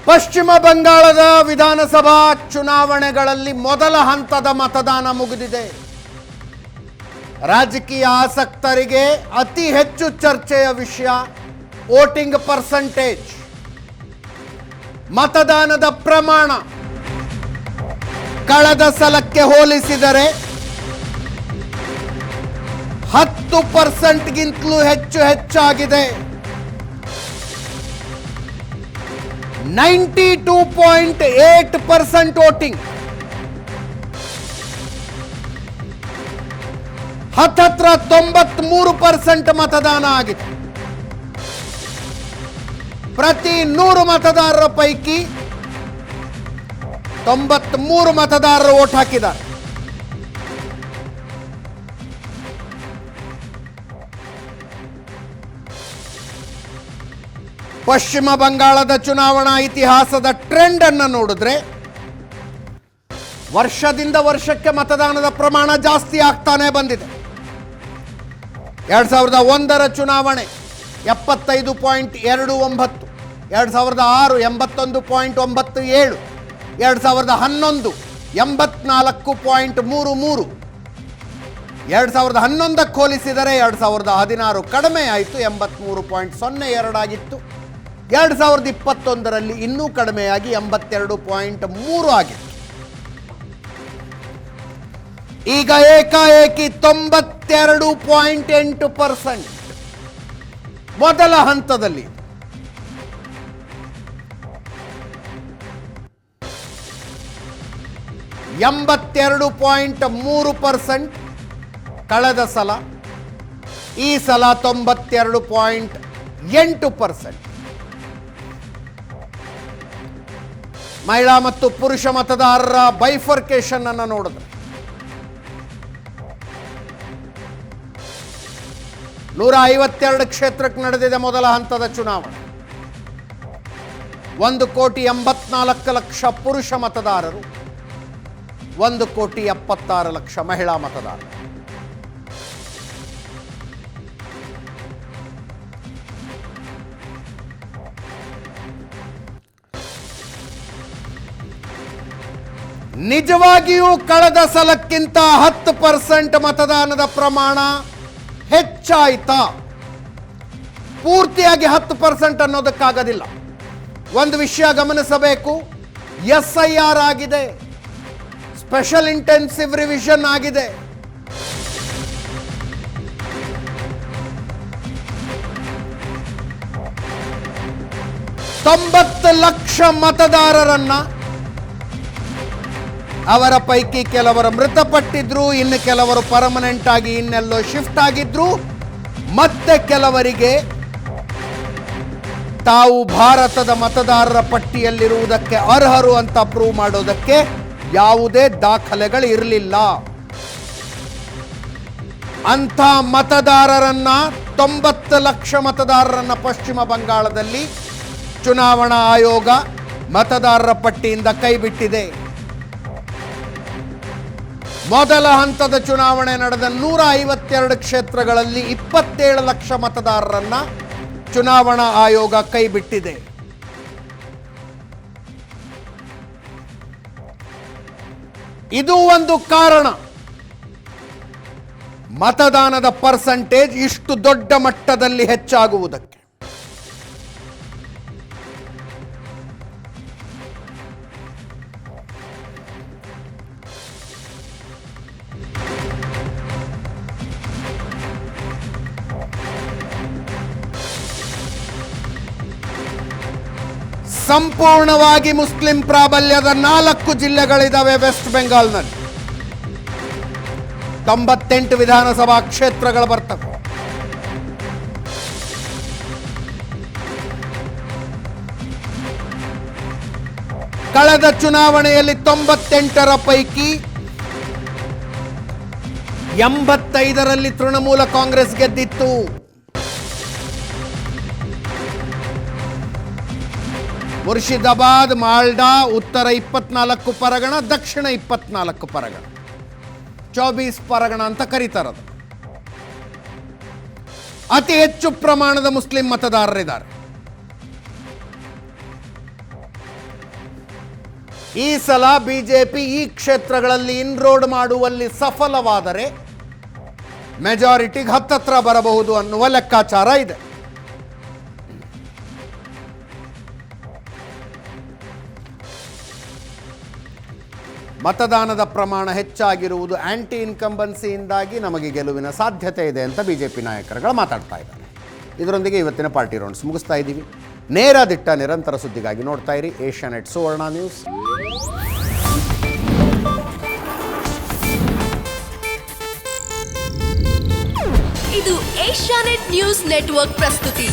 ಪಶ್ಚಿಮ ಬಂಗಾಳದ ವಿಧಾನಸಭಾ ಚುನಾವಣೆಗಳಲ್ಲಿ ಮೊದಲ ಹಂತದ ಮತದಾನ ಮುಗಿದಿದೆ. ರಾಜಕೀಯ ಆಸಕ್ತರಿಗೆ ಅತಿ ಹೆಚ್ಚು ಚರ್ಚೆಯ ವಿಷಯ ವೋಟಿಂಗ್ ಪರ್ಸೆಂಟೇಜ್, ಮತದಾನದ ಪ್ರಮಾಣ. ಕಳೆದ ಸಲಕ್ಕೆ ಹೋಲಿಸಿದರೆ 10%ಗಿಂತಲೂ ಹೆಚ್ಚಾಗಿದೆ. 92.8% ವೋಟಿಂಗ್, ಹತ್ತತ್ರ 93% ಮತದಾನ ಆಗಿದೆ. ಪ್ರತಿ 100 ಮತದಾರರ ಪೈಕಿ 93 ಮತದಾರರು ವೋಟ್ ಹಾಕಿದ್ದಾರೆ. ಪಶ್ಚಿಮ ಬಂಗಾಳದ ಚುನಾವಣಾ ಇತಿಹಾಸದ ಟ್ರೆಂಡ್ ಅನ್ನು ನೋಡಿದ್ರೆ ವರ್ಷದಿಂದ ವರ್ಷಕ್ಕೆ ಮತದಾನದ ಪ್ರಮಾಣ ಜಾಸ್ತಿ ಆಗ್ತಾನೆ ಬಂದಿದೆ. 2001ರ ಚುನಾವಣೆ 75.29, 2006 81.97, 2011 84.33, 2011ಕ್ಕೆ ಹೋಲಿಸಿದರೆ 2016 ಕಡಿಮೆ ಆಯಿತು, 83.02 ಆಗಿತ್ತು. 2021ರಲ್ಲಿ ಇನ್ನೂ ಕಡಿಮೆಯಾಗಿ 82.3 ಆಗಿತ್ತು. ಈಗ ಏಕಾಏಕಿ 92.8% ಮೊದಲ ಹಂತದಲ್ಲಿ. (82.3% ಕಳೆದ ಸಲ, ಈ ಸಲ 92.8%. ಮಹಿಳಾ ಮತ್ತು ಪುರುಷ ಮತದಾರರ ಬೈಫರ್ಕೇಶನ್ ಅನ್ನು ನೋಡಿದ್ರೆ 152 ಕ್ಷೇತ್ರಕ್ಕೆ ನಡೆದಿದೆ ಮೊದಲ ಹಂತದ ಚುನಾವಣೆ. 1,84,00,000 ಪುರುಷ ಮತದಾರರು, 1,76,00,000 ಮಹಿಳಾ ಮತದಾರರು. ನಿಜವಾಗಿಯೂ ಕಳೆದ ಸಲಕ್ಕಿಂತ 10% ಮತದಾನದ ಪ್ರಮಾಣ ಹೆಚ್ಚಾಯ್ತಾ? ಪೂರ್ತಿಯಾಗಿ 10% ಅನ್ನೋದಕ್ಕಾಗೋದಿಲ್ಲ. ಒಂದು ವಿಷಯ ಗಮನಿಸಬೇಕು, SIR ಆಗಿದೆ, ಸ್ಪೆಷಲ್ ಇಂಟೆನ್ಸಿವ್ ರಿವಿಷನ್ ಆಗಿದೆ. $90 ಲಕ್ಷ ಮತದಾರರನ್ನ, ಅವರ ಪೈಕಿ ಕೆಲವರು ಮೃತಪಟ್ಟಿದ್ರು, ಇನ್ನು ಕೆಲವರು ಪರ್ಮನೆಂಟ್ ಆಗಿ ಇನ್ನೆಲ್ಲೋ ಶಿಫ್ಟ್ ಆಗಿದ್ರು, ಮತ್ತೆ ಕೆಲವರಿಗೆ ತಾವು ಭಾರತದ ಮತದಾರರ ಪಟ್ಟಿಯಲ್ಲಿರುವುದಕ್ಕೆ ಅರ್ಹರು ಅಂತ ಪ್ರೂವ್ ಮಾಡೋದಕ್ಕೆ ಯಾವುದೇ ದಾಖಲೆಗಳು ಇರಲಿಲ್ಲ. ಅಂಥ ಮತದಾರರನ್ನ 90 ಲಕ್ಷ ಮತದಾರರನ್ನ ಪಶ್ಚಿಮ ಬಂಗಾಳದಲ್ಲಿ ಚುನಾವಣಾ ಆಯೋಗ ಮತದಾರರ ಪಟ್ಟಿಯಿಂದ ಕೈಬಿಟ್ಟಿದೆ. ಮೊದಲ ಹಂತದ ಚುನಾವಣೆ ನಡೆದ 152 ಕ್ಷೇತ್ರಗಳಲ್ಲಿ 27 ಲಕ್ಷ ಮತದಾರರನ್ನ ಚುನಾವಣಾ ಆಯೋಗ ಕೈಬಿಟ್ಟಿದೆ. ಇದು ಒಂದು ಕಾರಣ ಮತದಾನದ ಪರ್ಸೆಂಟೇಜ್ ಇಷ್ಟು ದೊಡ್ಡ ಮಟ್ಟದಲ್ಲಿ ಹೆಚ್ಚಾಗುವುದಕ್ಕೆ. ಸಂಪೂರ್ಣವಾಗಿ ಮುಸ್ಲಿಂ ಪ್ರಾಬಲ್ಯದ 4 ಜಿಲ್ಲೆಗಳಿದ್ದಾವೆ ವೆಸ್ಟ್ ಬೆಂಗಾಲ್ನಲ್ಲಿ. 98 ವಿಧಾನಸಭಾ ಕ್ಷೇತ್ರಗಳು ಬರ್ತವೆ. ಕಳೆದ ಚುನಾವಣೆಯಲ್ಲಿ 98ರ ಪೈಕಿ 85ರಲ್ಲಿ ತೃಣಮೂಲ ಕಾಂಗ್ರೆಸ್ ಗೆದ್ದಿತ್ತು. ಮುರ್ಷಿದಾಬಾದ್, ಮಾಲ್ಡಾ, ಉತ್ತರ 24 ಪರಗಣ, ದಕ್ಷಿಣ 24 ಪರಗಣ, 24 ಪರಗಣ ಅಂತ ಕರೀತಾರದು. ಅತಿ ಹೆಚ್ಚು ಪ್ರಮಾಣದ ಮುಸ್ಲಿಂ ಮತದಾರರಿದ್ದಾರೆ. ಈ ಸಲ ಬಿಜೆಪಿ ಈ ಕ್ಷೇತ್ರಗಳಲ್ಲಿ ಇನ್ರೋಡ್ ಮಾಡುವಲ್ಲಿ ಸಫಲವಾದರೆ ಮೆಜಾರಿಟಿಗೆ ಹತ್ತತ್ರ ಬರಬಹುದು ಅನ್ನುವ ಲೆಕ್ಕಾಚಾರ ಇದೆ. ಮತದಾನದ ಪ್ರಮಾಣ ಹೆಚ್ಚಾಗಿರುವುದು ಆಂಟಿ ಇನ್ಕಂಬನ್ಸಿಯಿಂದಾಗಿ ನಮಗೆ ಗೆಲುವಿನ ಸಾಧ್ಯತೆ ಇದೆ ಅಂತ ಬಿಜೆಪಿ ನಾಯಕರುಗಳು ಮಾತಾಡ್ತಾ ಇದ್ದಾರೆ. ಇದರೊಂದಿಗೆ ಇವತ್ತಿನ ಪಾರ್ಟಿ ರೌಂಡ್ಸ್ ಮುಗಿಸ್ತಾ ಇದ್ದೀವಿ. ನೇರ ದಿಟ್ಟ ನಿರಂತರ ಸುದ್ದಿಗಾಗಿ ನೋಡ್ತಾ ಇರಿ ಏಷ್ಯಾನೆಟ್ ಸುವರ್ಣ ನ್ಯೂಸ್. ಇದು ಏಷ್ಯಾನೆಟ್ ನ್ಯೂಸ್ ನೆಟ್ವರ್ಕ್ ಪ್ರಸ್ತುತಿ.